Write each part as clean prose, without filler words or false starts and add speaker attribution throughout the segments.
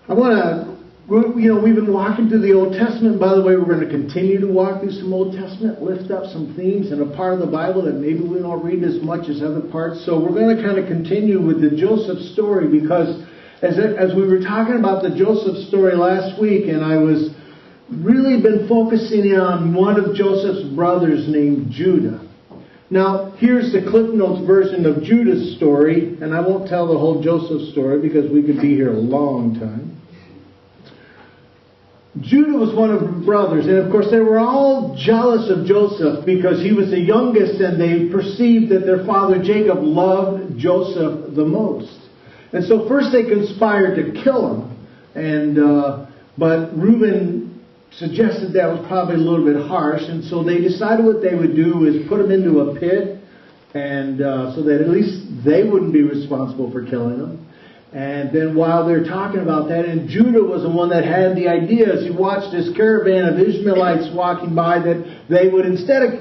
Speaker 1: I want to, we've been walking through the Old Testament. By the way, we're going to continue to walk through some Old Testament, lift up some themes and a part of the Bible that maybe we don't read as much as other parts. So we're going to kind of continue with the Joseph story, because as we were talking about the Joseph story last week, and I was really been focusing on one of Joseph's brothers named Judah. Now, here's the Cliff Notes version of Judah's story, and I won't tell the whole Joseph story because we could be here a long time. Judah was one of the brothers, and of course they were all jealous of Joseph because he was the youngest, and they perceived that their father Jacob loved Joseph the most. And so first they conspired to kill him, but Reuben suggested that was probably a little bit harsh, and so they decided what they would do is put him into a pit, and so that at least they wouldn't be responsible for killing him. And then while they're talking about that, and Judah was the one that had the idea, as he watched this caravan of Ishmaelites walking by, that they would, instead of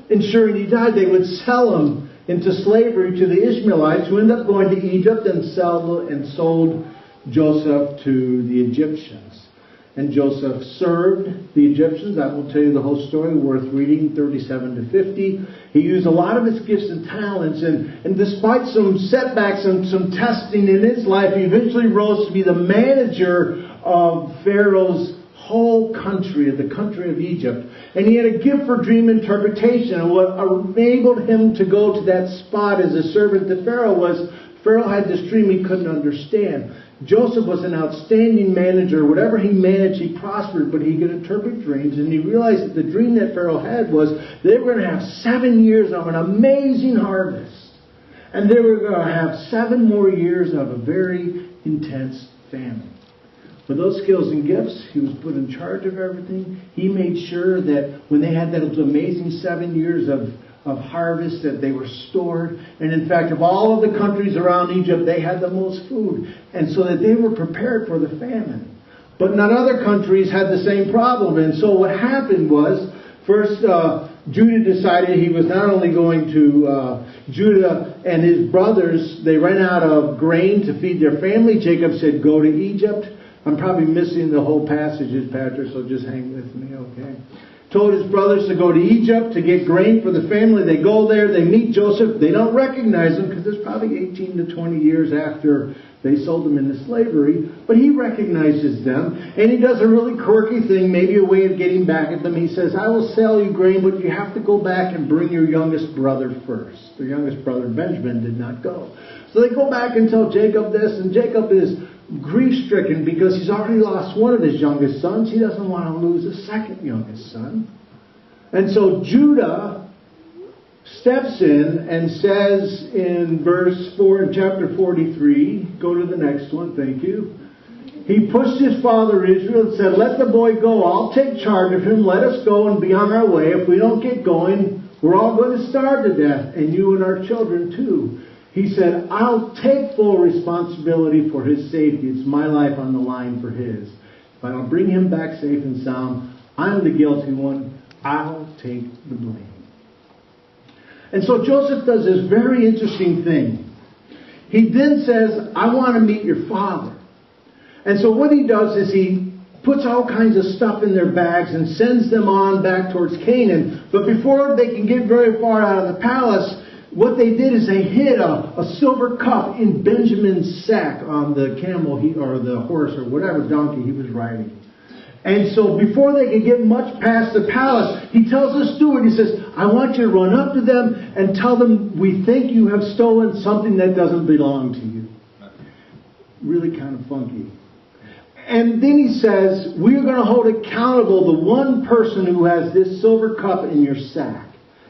Speaker 1: ensuring he died, they would sell him into slavery to the Ishmaelites, who ended up going to Egypt and sold Joseph to the Egyptians. And Joseph served the Egyptians. I won't tell you the whole story, worth reading, 37 to 50. He used a lot of his gifts and talents, and despite some setbacks and some testing in his life, he eventually rose to be the manager of Pharaoh's whole country, of the country of Egypt. And he had a gift for dream interpretation, and what enabled him to go to that spot as a servant to Pharaoh was Pharaoh had this dream he couldn't understand. Joseph was an outstanding manager. Whatever he managed, he prospered, but he could interpret dreams. And he realized that the dream that Pharaoh had was they were going to have 7 years of an amazing harvest. And they were going to have 7 more years of a very intense famine. With those skills and gifts, he was put in charge of everything. He made sure that when they had those amazing 7 years of harvest, that they were stored. And in fact, of all of the countries around Egypt, they had the most food. And so that they were prepared for the famine. But none other countries had the same problem. And so what happened was, first Judah decided he was not only going to, Judah and his brothers, they ran out of grain to feed their family. Jacob said, go to Egypt. I'm probably missing the whole passages, Patrick, so just hang with me, okay? Told his brothers to go to Egypt to get grain for the family. They go there, they meet Joseph. They don't recognize him because it's probably 18 to 20 years after they sold him into slavery. But he recognizes them, and he does a really quirky thing, maybe a way of getting back at them. He says, I will sell you grain, but you have to go back and bring your youngest brother first. Their youngest brother, Benjamin, did not go. So they go back and tell Jacob this, and Jacob is grief-stricken because he's already lost one of his youngest sons. He doesn't want to lose his second youngest son. And so Judah steps in and says in verse 4 in chapter 43, go to the next one, thank you. He pushed his father Israel and said, let the boy go. I'll take charge of him. Let us go and be on our way. If we don't get going, we're all going to starve to death, and you and our children too. He said, I'll take full responsibility for his safety. It's my life on the line for his. If I don't bring him back safe and sound, I'm the guilty one. I'll take the blame. And so Joseph does this very interesting thing. He then says, I want to meet your father. And so what he does is he puts all kinds of stuff in their bags and sends them on back towards Canaan. But before they can get very far out of the palace, what they did is they hid a silver cup in Benjamin's sack on the camel or the horse or whatever donkey he was riding. And so before they could get much past the palace, he tells the steward, he says, I want you to run up to them and tell them we think you have stolen something that doesn't belong to you. Really kind of funky. And then he says, we're going to hold accountable the one person who has this silver cup in your sack.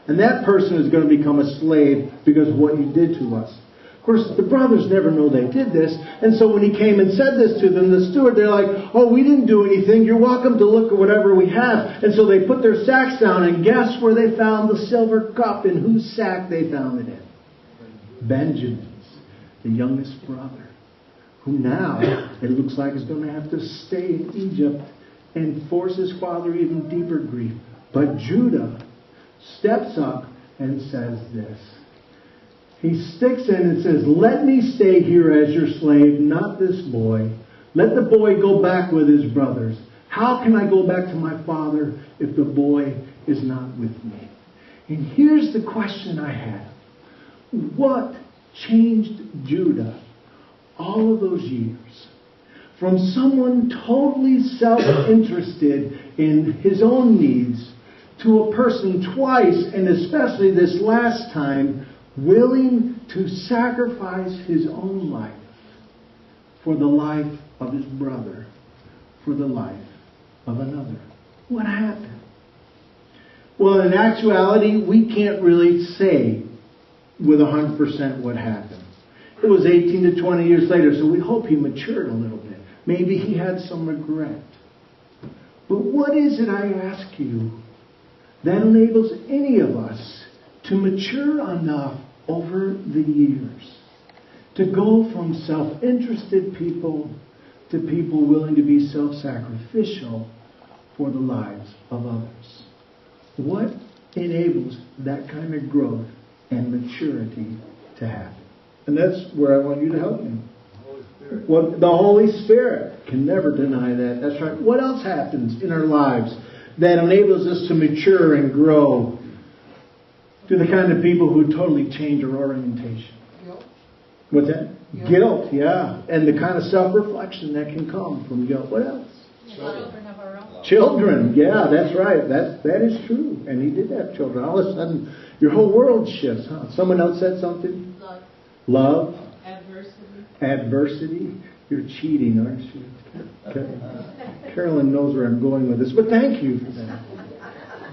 Speaker 1: And that person is going to become a slave because of what you did to us. Of course, the brothers never know they did this. And so when he came and said this to them, the steward, they're like, oh, we didn't do anything. You're welcome to look at whatever we have. And so they put their sacks down, and guess where they found the silver cup and whose sack they found it in? Benjamin's, the youngest brother, who now, it looks like, is going to have to stay in Egypt and force his father even deeper grief. But Judah steps up and says this. He sticks in and says, let me stay here as your slave, not this boy. Let the boy go back with his brothers. How can I go back to my father if the boy is not with me? And here's the question I have. What changed Judah all of those years? From someone totally self-interested in his own needs to a person twice, and especially this last time, willing to sacrifice his own life for the life of his brother, for the life of another. What happened? Well, in actuality, we can't really say with 100% what happened. It was 18 to 20 years later, so we hope he matured a little bit. Maybe he had some regret. But what is it, I ask you, that enables any of us to mature enough over the years to go from self-interested people to people willing to be self-sacrificial for the lives of others? What enables that kind of growth and maturity to happen? And that's where I want you to help me. Well, the Holy Spirit can never deny that. That's right. What else happens in our lives that enables us to mature and grow to the kind of people who totally change our orientation?
Speaker 2: Guilt.
Speaker 1: What's that? Guilt, yeah. And the kind of self-reflection that can come from guilt. What else?
Speaker 2: Children of our own.
Speaker 1: Children, yeah, that's right. That is true. And he did have children. All of a sudden, your whole world shifts, huh? Someone else said something?
Speaker 2: Love.
Speaker 1: Love.
Speaker 2: Adversity.
Speaker 1: Adversity. You're cheating, aren't you? Carolyn knows where I'm going with this, but thank you for that.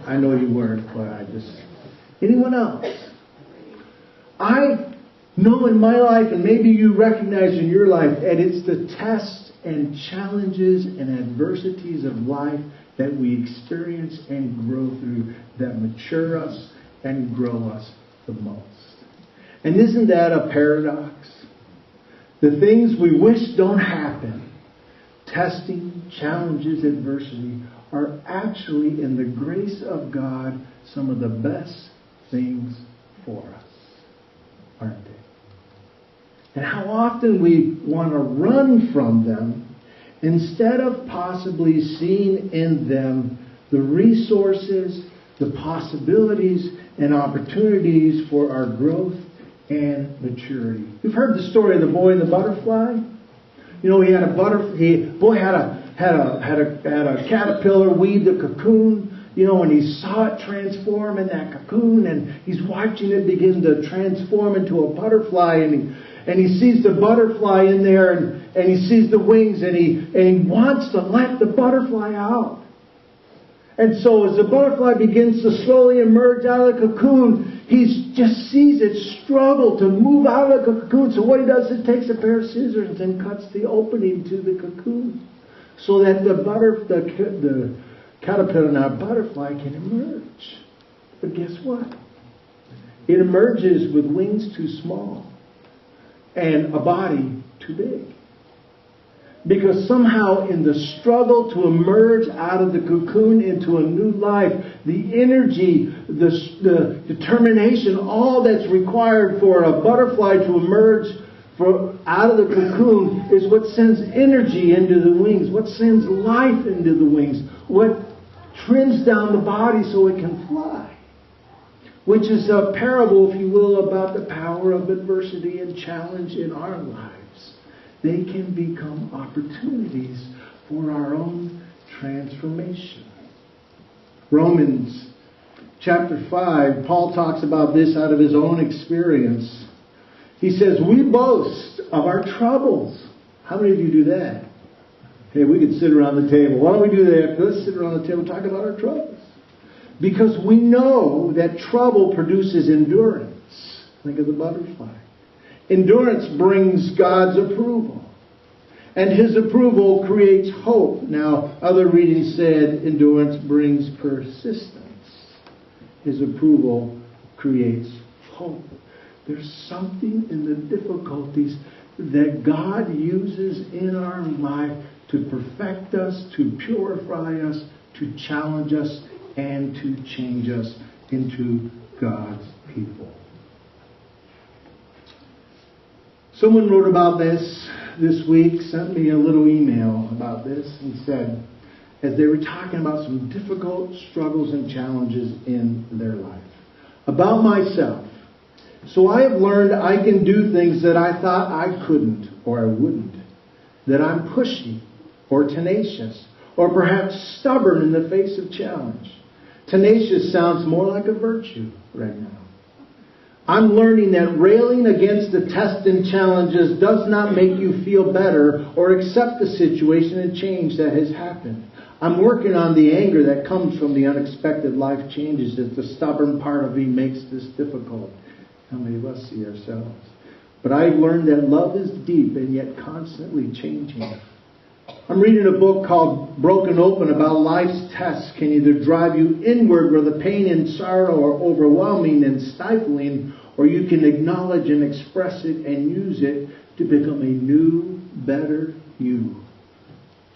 Speaker 1: I know you weren't, but I just... Anyone else? I know in my life, and maybe you recognize in your life, and it's the tests and challenges and adversities of life that we experience and grow through that mature us and grow us the most. And isn't that a paradox? The things we wish don't happen, testing, challenges, adversity, are actually, in the grace of God, some of the best things for us, aren't they? And how often we want to run from them instead of possibly seeing in them the resources, the possibilities, and opportunities for our growth and maturity. You've heard the story of the boy and the butterfly. You know, he had a boy had a caterpillar weave the cocoon. You know, and he saw it transform in that cocoon, and he's watching it begin to transform into a butterfly, and he sees the butterfly in there, and he sees the wings, and he wants to let the butterfly out. And so as the butterfly begins to slowly emerge out of the cocoon, he just sees it struggle to move out of the cocoon. So what he does is takes a pair of scissors and cuts the opening to the cocoon so that the caterpillar, now butterfly, can emerge. But guess what? It emerges with wings too small and a body too big. Because somehow in the struggle to emerge out of the cocoon into a new life, the energy, the determination, all that's required for a butterfly to emerge out of the cocoon is what sends energy into the wings, what sends life into the wings, what trims down the body so it can fly. Which is a parable, if you will, about the power of adversity and challenge in our lives. They can become opportunities for our own transformation. Romans chapter 5, Paul talks about this out of his own experience. He says, we boast of our troubles. How many of you do that? Hey, we could sit around the table. Why don't we do that? Let's sit around the table and talk about our troubles. Because we know that trouble produces endurance. Think of the butterfly. Endurance brings God's approval. And His approval creates hope. Now, other readings said endurance brings persistence. His approval creates hope. There's something in the difficulties that God uses in our life to perfect us, to purify us, to challenge us, and to change us into God's people. Someone wrote about this this week sent me a little email about this and said, as they were talking about some difficult struggles and challenges in their life, about myself. So I have learned I can do things that I thought I couldn't or I wouldn't. That I'm pushy or tenacious or perhaps stubborn in the face of challenge. Tenacious sounds more like a virtue right now. I'm learning that railing against the tests and challenges does not make you feel better or accept the situation and change that has happened. I'm working on the anger that comes from the unexpected life changes as the stubborn part of me makes this difficult. How many of us see ourselves? But I've learned that love is deep and yet constantly changing. I'm reading a book called Broken Open about life's tests can either drive you inward where the pain and sorrow are overwhelming and stifling, or you can acknowledge and express it and use it to become a new, better you.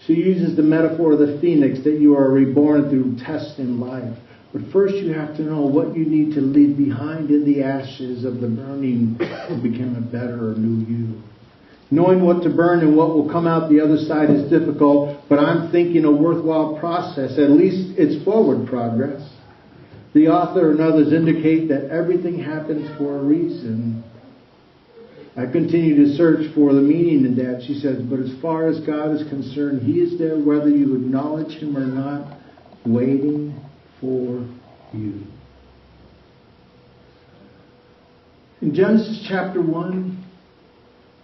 Speaker 1: She uses the metaphor of the phoenix, that you are reborn through tests in life. But first you have to know what you need to leave behind in the ashes of the burning to become a better or new you. Knowing what to burn and what will come out the other side is difficult, but I'm thinking a worthwhile process. At least it's forward progress. The author and others indicate that everything happens for a reason. I continue to search for the meaning in that. She says, but as far as God is concerned, He is there whether you acknowledge Him or not, waiting for you. In Genesis chapter 1,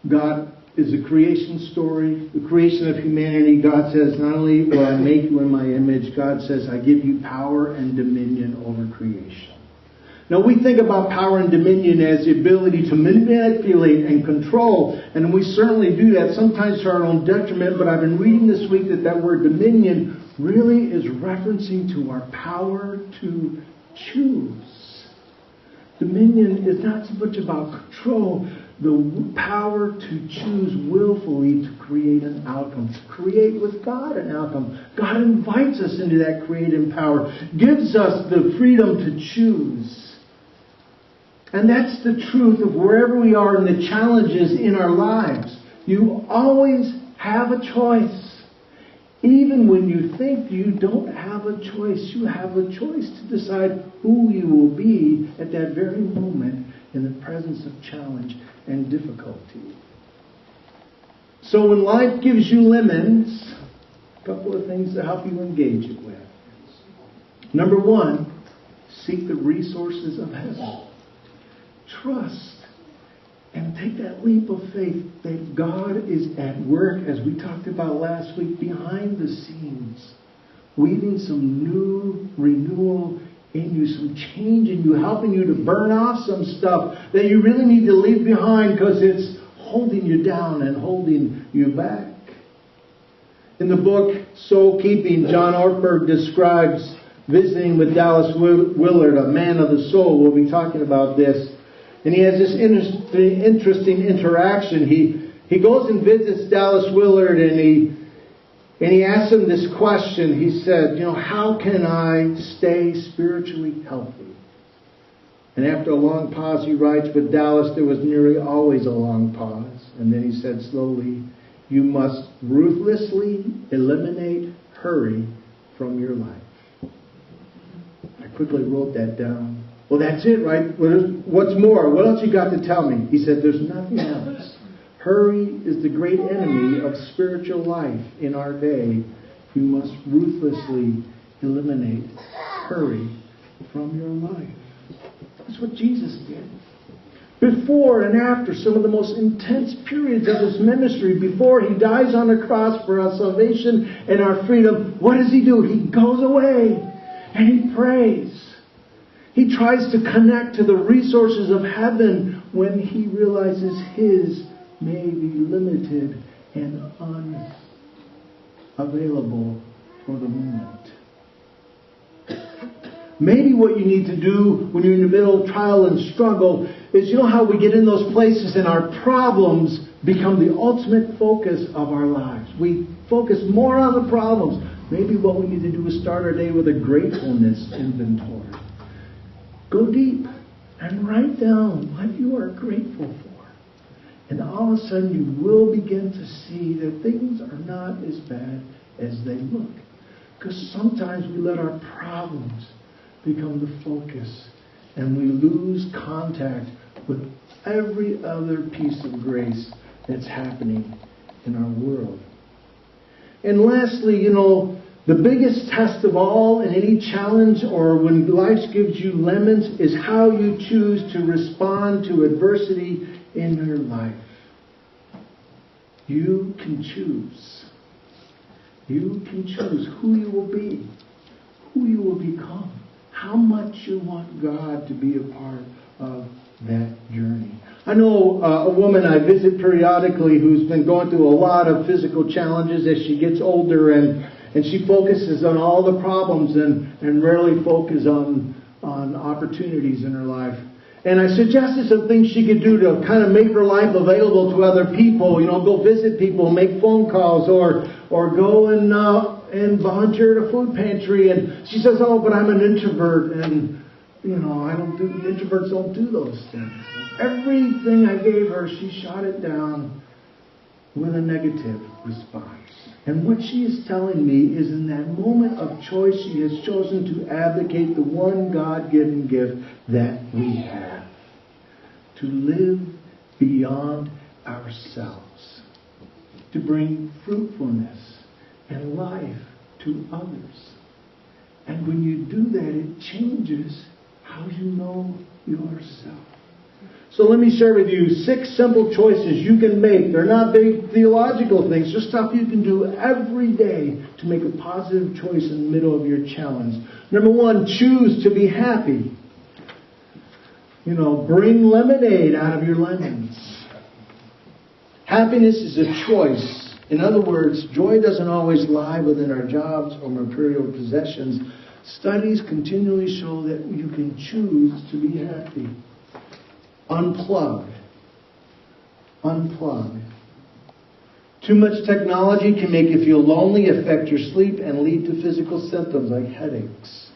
Speaker 1: God is a creation story, the creation of humanity. God says, not only will I make you in my image, God says, I give you power and dominion over creation. Now we think about power and dominion as the ability to manipulate and control, and we certainly do that, sometimes to our own detriment, but I've been reading this week that word dominion really is referencing to our power to choose. Dominion is not so much about control, the power to choose willfully to create an outcome, to create with God an outcome. God invites us into that creative power, gives us the freedom to choose. And that's the truth of wherever we are in the challenges in our lives. You always have a choice. Even when you think you don't have a choice, you have a choice to decide who you will be at that very moment in the presence of challenge and difficulty. So when life gives you lemons, a couple of things to help you engage it with. Number one, seek the resources of heaven. Trust and take that leap of faith that God is at work, as we talked about last week, behind the scenes, weaving some new renewal in you, some change in you, helping you to burn off some stuff that you really need to leave behind because it's holding you down and holding you back. In the book Soul Keeping, John Ortberg describes visiting with Dallas Willard, a man of the soul. We'll be talking about this. And he has this interesting interaction. He goes and visits Dallas Willard and he asks him this question. He said, how can I stay spiritually healthy? And after a long pause, he writes, with Dallas, there was nearly always a long pause. And then he said slowly, you must ruthlessly eliminate hurry from your life. I quickly wrote that down. Well, that's it, right? What's more? What else you got to tell me? He said, there's nothing else. Hurry is the great enemy of spiritual life in our day. You must ruthlessly eliminate hurry from your life. That's what Jesus did. Before and after some of the most intense periods of His ministry, before He dies on the cross for our salvation and our freedom, what does He do? He goes away and He prays. He tries to connect to the resources of heaven when he realizes his may be limited and unavailable for the moment. Maybe what you need to do when you're in the middle of trial and struggle is, how we get in those places and our problems become the ultimate focus of our lives. We focus more on the problems. Maybe what we need to do is start our day with a gratefulness inventory. Go deep and write down what you are grateful for. And all of a sudden you will begin to see that things are not as bad as they look. Because sometimes we let our problems become the focus and we lose contact with every other piece of grace that's happening in our world. And lastly, the biggest test of all in any challenge or when life gives you lemons is how you choose to respond to adversity in your life. You can choose. You can choose who you will be, who you will become, how much you want God to be a part of that journey. I know a woman I visit periodically who's been going through a lot of physical challenges as she gets older, and she focuses on all the problems and rarely focuses on opportunities in her life. And I suggested some things she could do to kind of make her life available to other people. Go visit people, make phone calls, or go and volunteer at a food pantry. And she says, "Oh, but I'm an introvert, and introverts don't do those things." Everything I gave her, she shot it down with a negative response. And what she is telling me is in that moment of choice, she has chosen to advocate the one God-given gift that we have. To live beyond ourselves. To bring fruitfulness and life to others. And when you do that, it changes how you know yourself. So let me share with you 6 simple choices you can make. They're not big theological things, just stuff you can do every day to make a positive choice in the middle of your challenge. Number 1, choose to be happy. Bring lemonade out of your lemons. Happiness is a choice. In other words, joy doesn't always lie within our jobs or material possessions. Studies continually show that you can choose to be happy. Unplug. Too much technology can make you feel lonely, affect your sleep, and lead to physical symptoms like headaches.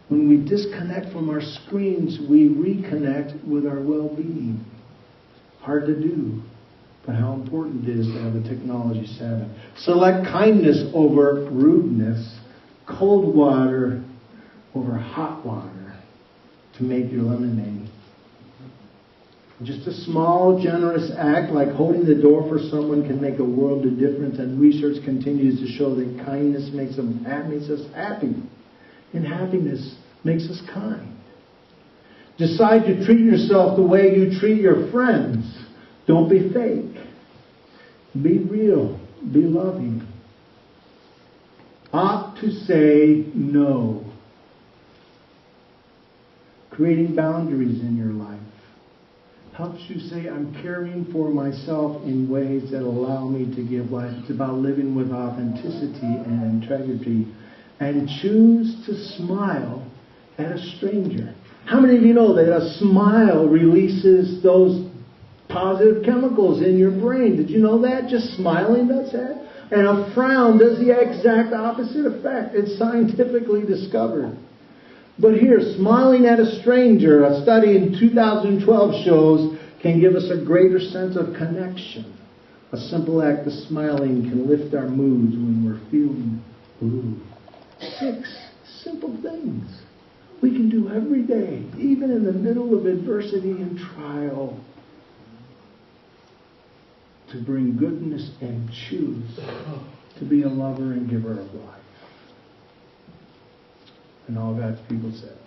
Speaker 1: When we disconnect from our screens, we reconnect with our well-being. Hard to do, but how important it is to have a technology savvy. Select kindness over rudeness, cold water over hot water to make your lemonade. Just a small, generous act like holding the door for someone can make a world of difference, and research continues to show that kindness makes us happy. And happiness makes us kind. Decide to treat yourself the way you treat your friends. Don't be fake. Be real. Be loving. Opt to say no. Creating boundaries in your life helps you say, I'm caring for myself in ways that allow me to give life. It's about living with authenticity and integrity. And choose to smile at a stranger. How many of you know that a smile releases those positive chemicals in your brain? Did you know that? Just smiling does that? And a frown does the exact opposite effect. It's scientifically discovered. But here, smiling at a stranger, a study in 2012 shows, can give us a greater sense of connection. A simple act of smiling can lift our moods when we're feeling blue. 6 simple things we can do every day, even in the middle of adversity and trial, to bring goodness and choose to be a lover and giver of life. And all God's people said.